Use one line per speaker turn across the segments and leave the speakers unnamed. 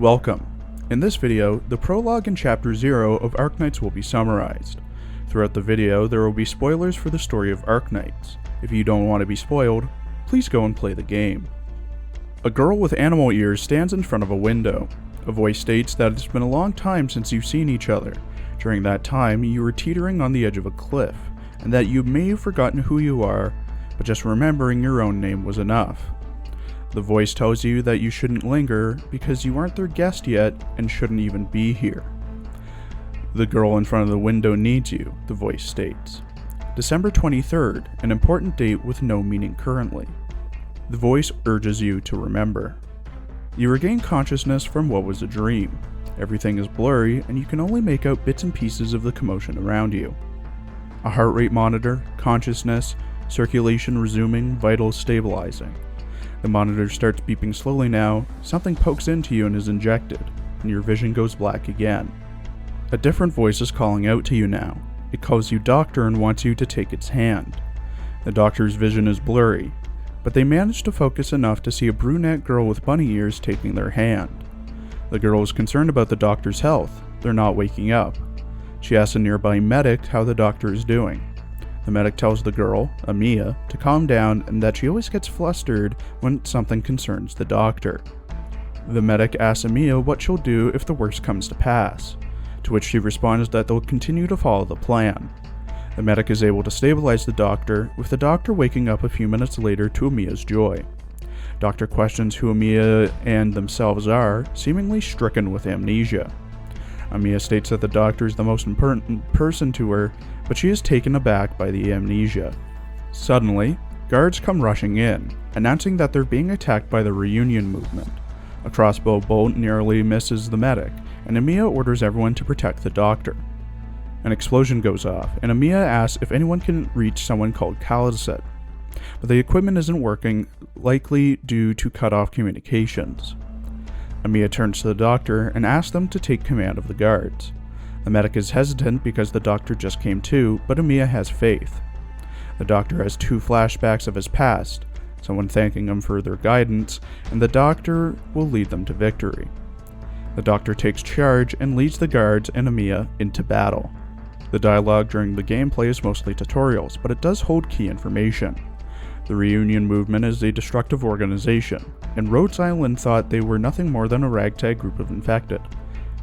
Welcome. In this video, the Prologue and Chapter 0 of Arknights will be summarized. Throughout the video, there will be spoilers for the story of Arknights. If you don't want to be spoiled, please go and play the game. A girl with animal ears stands in front of a window. A voice states that it's been a long time since you've seen each other. During that time, you were teetering on the edge of a cliff, and that you may have forgotten who you are, but just remembering your own name was enough. The voice tells you that you shouldn't linger because you aren't their guest yet and shouldn't even be here. The girl in front of the window needs you, the voice states. December 23rd, an important date with no meaning currently. The voice urges you to remember. You regain consciousness from what was a dream. Everything is blurry and you can only make out bits and pieces of the commotion around you. A heart rate monitor, consciousness, circulation resuming, vitals stabilizing. The monitor starts beeping slowly now, something pokes into you and is injected, and your vision goes black again. A different voice is calling out to you now. It calls you doctor and wants you to take its hand. The doctor's vision is blurry, but they manage to focus enough to see a brunette girl with bunny ears taking their hand. The girl is concerned about the doctor's health. They're not waking up. She asks a nearby medic how the doctor is doing. The medic tells the girl, Amiya, to calm down and that she always gets flustered when something concerns the doctor. The medic asks Amiya what she'll do if the worst comes to pass, to which she responds that they'll continue to follow the plan. The medic is able to stabilize the doctor, with the doctor waking up a few minutes later to Amiya's joy. Doctor questions who Amiya and themselves are, seemingly stricken with amnesia. Amiya states that the doctor is the most important person to her, but she is taken aback by the amnesia. Suddenly, guards come rushing in, announcing that they're being attacked by the reunion movement. A crossbow bolt nearly misses the medic, and Amiya orders everyone to protect the doctor. An explosion goes off, and Amiya asks if anyone can reach someone called Kaliset, but the equipment isn't working, likely due to cut-off communications. Amiya turns to the doctor and asks them to take command of the guards. The medic is hesitant because the doctor just came to, but Amiya has faith. The doctor has two flashbacks of his past, someone thanking him for their guidance, and the doctor will lead them to victory. The doctor takes charge and leads the guards and Amiya into battle. The dialogue during the gameplay is mostly tutorials, but it does hold key information. The reunion movement is a destructive organization, and Rhodes Island thought they were nothing more than a ragtag group of infected.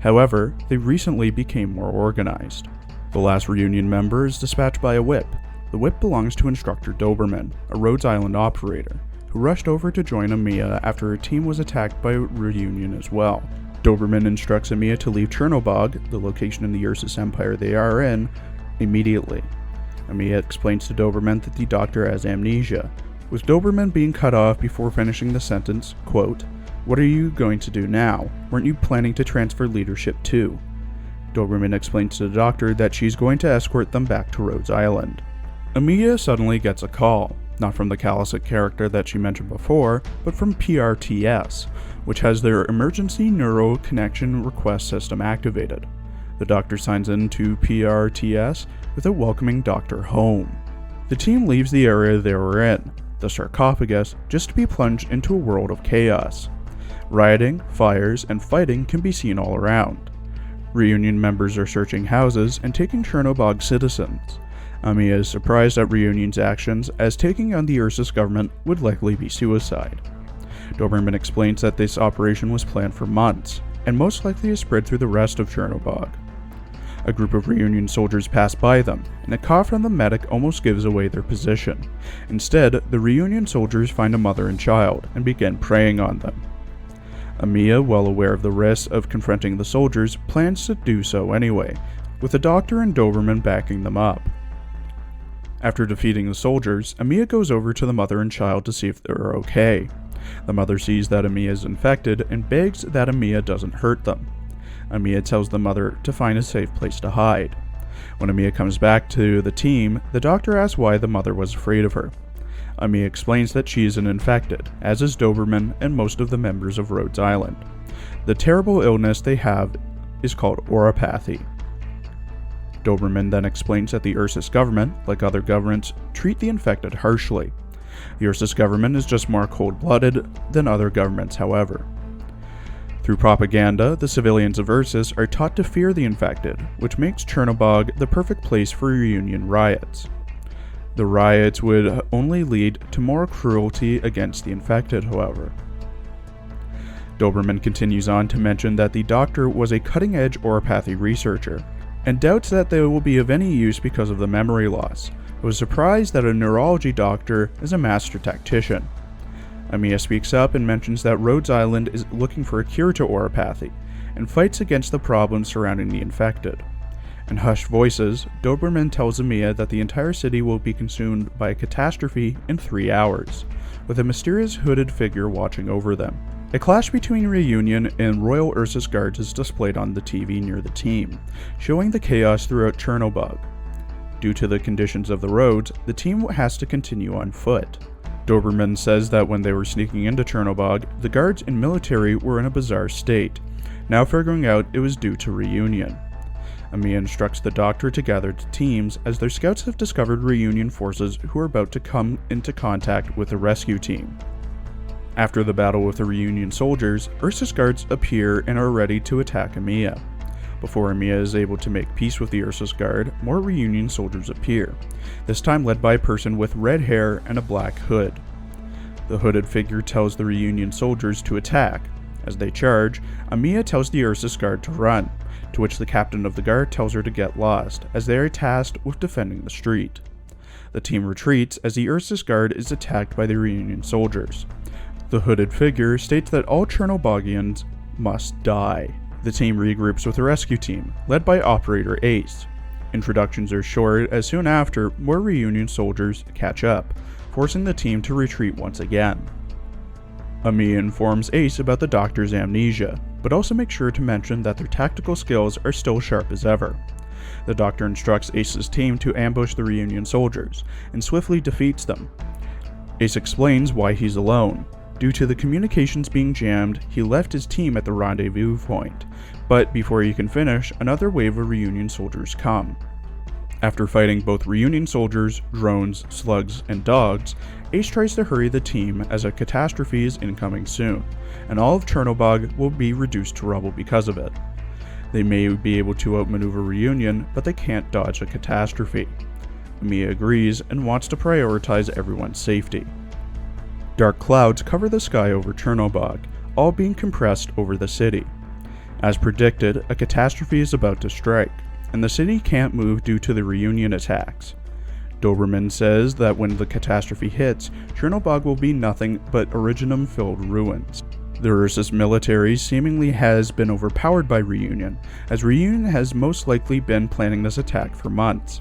However, they recently became more organized. The last reunion member is dispatched by a whip. The whip belongs to Instructor Doberman, a Rhodes Island operator, who rushed over to join Amiya after her team was attacked by reunion as well. Doberman instructs Amiya to leave Chernobog, the location in the Ursus Empire they are in, immediately. Amiya explains to Doberman that the doctor has amnesia, with Doberman being cut off before finishing the sentence, quote, "What are you going to do now? Weren't you planning to transfer leadership too?" Doberman explains to the doctor that she's going to escort them back to Rhodes Island. Amiya suddenly gets a call, not from the Kaliset character that she mentioned before, but from PRTS, which has their emergency neural connection request system activated. The doctor signs in to PRTS with a welcoming doctor home. The team leaves the area they were in, the sarcophagus, just to be plunged into a world of chaos. Rioting, fires, and fighting can be seen all around. Reunion members are searching houses and taking Chernobog citizens. Amiya is surprised at Reunion's actions, as taking on the Ursus government would likely be suicide. Doberman explains that this operation was planned for months, and most likely is spread through the rest of Chernobog. A group of Reunion soldiers pass by them, and a call from the medic almost gives away their position. Instead, the Reunion soldiers find a mother and child, and begin preying on them. Amiya, well aware of the risks of confronting the soldiers, plans to do so anyway, with the doctor and Doberman backing them up. After defeating the soldiers, Amiya goes over to the mother and child to see if they're okay. The mother sees that Amiya is infected and begs that Amiya doesn't hurt them. Amiya tells the mother to find a safe place to hide. When Amiya comes back to the team, the doctor asks why the mother was afraid of her. Amiya explains that she isn't infected, as is Doberman and most of the members of Rhodes Island. The terrible illness they have is called oropathy. Doberman then explains that the Ursus government, like other governments, treat the infected harshly. The Ursus government is just more cold-blooded than other governments, however. Through propaganda, the civilians of Ursus are taught to fear the infected, which makes Chernobog the perfect place for reunion riots. The riots would only lead to more cruelty against the infected, however. Doberman continues on to mention that the doctor was a cutting-edge oropathy researcher, and doubts that they will be of any use because of the memory loss, but was surprised that a neurology doctor is a master tactician. Amiya speaks up and mentions that Rhodes Island is looking for a cure to oropathy, and fights against the problems surrounding the infected. In hushed voices, Doberman tells Amiya that the entire city will be consumed by a catastrophe in 3 hours, with a mysterious hooded figure watching over them. A clash between Reunion and Royal Ursus guards is displayed on the TV near the team, showing the chaos throughout Chernobog. Due to the conditions of the roads, the team has to continue on foot. Doberman says that when they were sneaking into Chernobog, the guards and military were in a bizarre state, now figuring out it was due to Reunion. Amiya instructs the doctor to gather to teams as their scouts have discovered Reunion forces who are about to come into contact with the rescue team. After the battle with the Reunion soldiers, Ursus guards appear and are ready to attack Amiya. Before Amiya is able to make peace with the Ursus guard, more Reunion soldiers appear, this time led by a person with red hair and a black hood. The hooded figure tells the Reunion soldiers to attack. As they charge, Amiya tells the Ursus guard to run, to which the captain of the guard tells her to get lost, as they are tasked with defending the street. The team retreats as the Ursus guard is attacked by the Reunion soldiers. The hooded figure states that all Chernobygians must die. The team regroups with the rescue team, led by Operator Ace. Introductions are short, as soon after, more Reunion soldiers catch up, forcing the team to retreat once again. Amiya informs Ace about the doctor's amnesia, but also makes sure to mention that their tactical skills are still sharp as ever. The doctor instructs Ace's team to ambush the Reunion soldiers, and swiftly defeats them. Ace explains why he's alone. Due to the communications being jammed, he left his team at the rendezvous point, but before he can finish, another wave of Reunion soldiers come. After fighting both Reunion soldiers, drones, slugs, and dogs, Ace tries to hurry the team as a catastrophe is incoming soon, and all of Chernobog will be reduced to rubble because of it. They may be able to outmaneuver Reunion, but they can't dodge a catastrophe. Amiya agrees and wants to prioritize everyone's safety. Dark clouds cover the sky over Chernobog, all being compressed over the city. As predicted, a catastrophe is about to strike, and the city can't move due to the Reunion attacks. Doberman says that when the catastrophe hits, Chernobog will be nothing but Originum-filled ruins. The Ursus military seemingly has been overpowered by Reunion, as Reunion has most likely been planning this attack for months.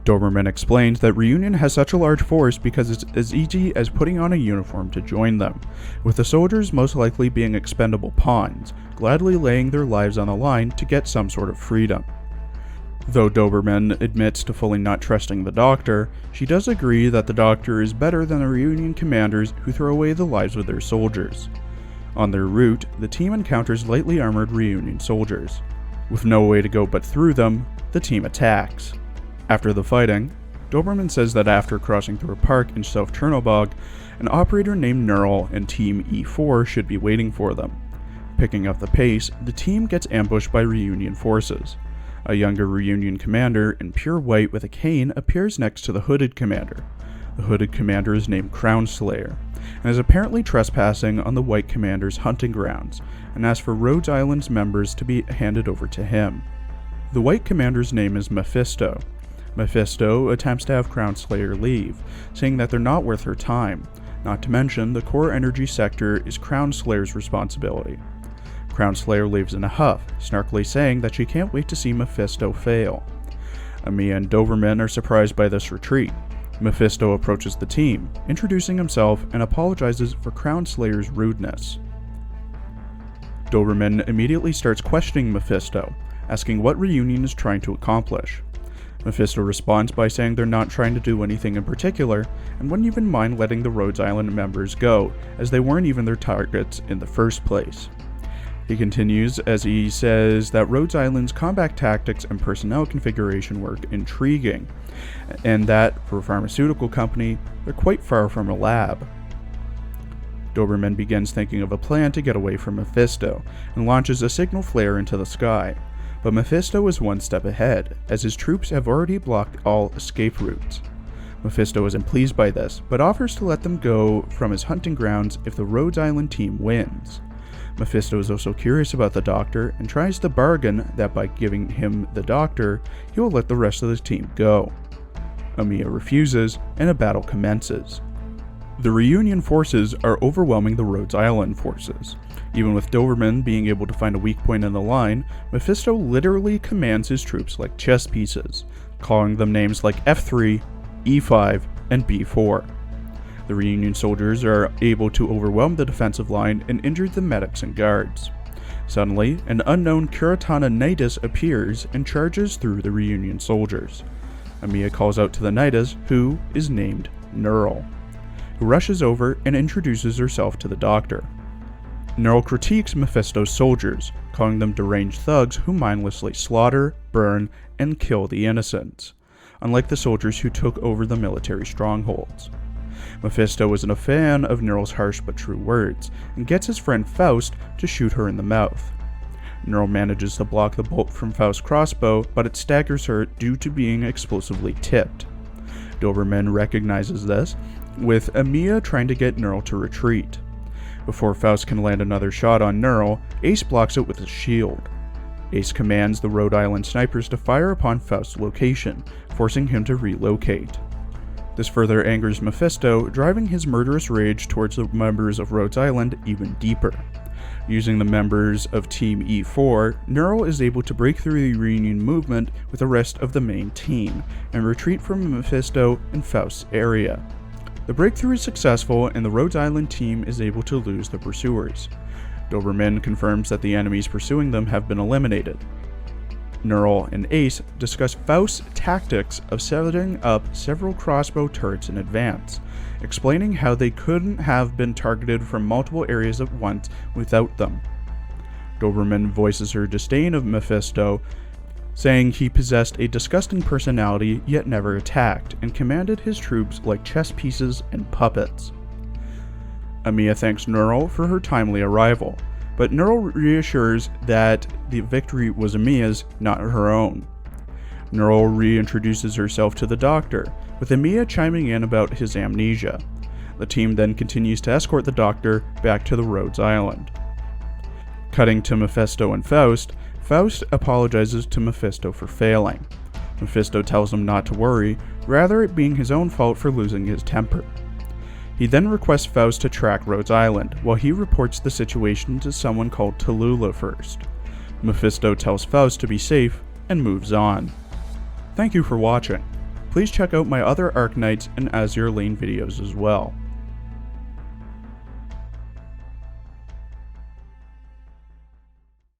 Doberman explains that Reunion has such a large force because it's as easy as putting on a uniform to join them, with the soldiers most likely being expendable pawns, gladly laying their lives on the line to get some sort of freedom. Though Doberman admits to fully not trusting the doctor, she does agree that the doctor is better than the Reunion commanders who throw away the lives of their soldiers. On their route, the team encounters lightly armored Reunion soldiers. With no way to go but through them, the team attacks. After the fighting, Doberman says that after crossing through a park in South Chernobog, an operator named Neural and Team E4 should be waiting for them. Picking up the pace, the team gets ambushed by Reunion forces. A younger Reunion commander in pure white with a cane appears next to the hooded commander. The hooded commander is named Crown Slayer, and is apparently trespassing on the white commander's hunting grounds, and asks for Rhodes Island's members to be handed over to him. The white commander's name is Mephisto. Mephisto attempts to have Crown Slayer leave, saying that they're not worth her time, not to mention the core energy sector is Crown Slayer's responsibility. Crown Slayer leaves in a huff, snarkily saying that she can't wait to see Mephisto fail. Amiya and Doberman are surprised by this retreat. Mephisto approaches the team, introducing himself and apologizes for Crown Slayer's rudeness. Doberman immediately starts questioning Mephisto, asking what Reunion is trying to accomplish. Mephisto responds by saying they're not trying to do anything in particular, and wouldn't even mind letting the Rhodes Island members go, as they weren't even their targets in the first place. He continues as he says that Rhodes Island's combat tactics and personnel configuration were intriguing, and that, for a pharmaceutical company, they're quite far from a lab. Doberman begins thinking of a plan to get away from Mephisto, and launches a signal flare into the sky. But Mephisto is one step ahead, as his troops have already blocked all escape routes. Mephisto isn't pleased by this, but offers to let them go from his hunting grounds if the Rhodes Island team wins. Mephisto is also curious about the Doctor, and tries to bargain that by giving him the Doctor, he will let the rest of the team go. Amiya refuses, and a battle commences. The reunion forces are overwhelming the Rhodes Island forces. Even with Doberman being able to find a weak point in the line, Mephisto literally commands his troops like chess pieces, calling them names like F3, E5, and B4. The reunion soldiers are able to overwhelm the defensive line and injure the medics and guards. Suddenly, an unknown Kuratana Nidus appears and charges through the reunion soldiers. Amiya calls out to the Nidus, who is named Neural, who rushes over and introduces herself to the Doctor. Neural critiques Mephisto's soldiers, calling them deranged thugs who mindlessly slaughter, burn, and kill the innocents, unlike the soldiers who took over the military strongholds. Mephisto isn't a fan of Neural's harsh but true words, and gets his friend Faust to shoot her in the mouth. Neural manages to block the bolt from Faust's crossbow, but it staggers her due to being explosively tipped. Doberman recognizes this, with Amiya trying to get Neural to retreat. Before Faust can land another shot on Neural, Ace blocks it with his shield. Ace commands the Rhode Island snipers to fire upon Faust's location, forcing him to relocate. This further angers Mephisto, driving his murderous rage towards the members of Rhodes Island even deeper. Using the members of Team E4, Neural is able to break through the reunion movement with the rest of the main team, and retreat from Mephisto and Faust's area. The breakthrough is successful, and the Rhodes Island team is able to lose the pursuers. Doberman confirms that the enemies pursuing them have been eliminated. Neural and Ace discuss Faust's tactics of setting up several crossbow turrets in advance, explaining how they couldn't have been targeted from multiple areas at once without them. Doberman voices her disdain of Mephisto, saying he possessed a disgusting personality yet never attacked, and commanded his troops like chess pieces and puppets. Amiya thanks Neural for her timely arrival, but Neural reassures that the victory was Amiya's, not her own. Neural reintroduces herself to the Doctor, with Amiya chiming in about his amnesia. The team then continues to escort the Doctor back to the Rhodes Island. Cutting to Mephisto and Faust, Faust apologizes to Mephisto for failing. Mephisto tells him not to worry, rather it being his own fault for losing his temper. He then requests Faust to track Rhodes Island, while he reports the situation to someone called Tallulah first. Mephisto tells Faust to be safe, and moves on. Thank you for watching. Please check out my other Arknights and Azure Lane videos as well.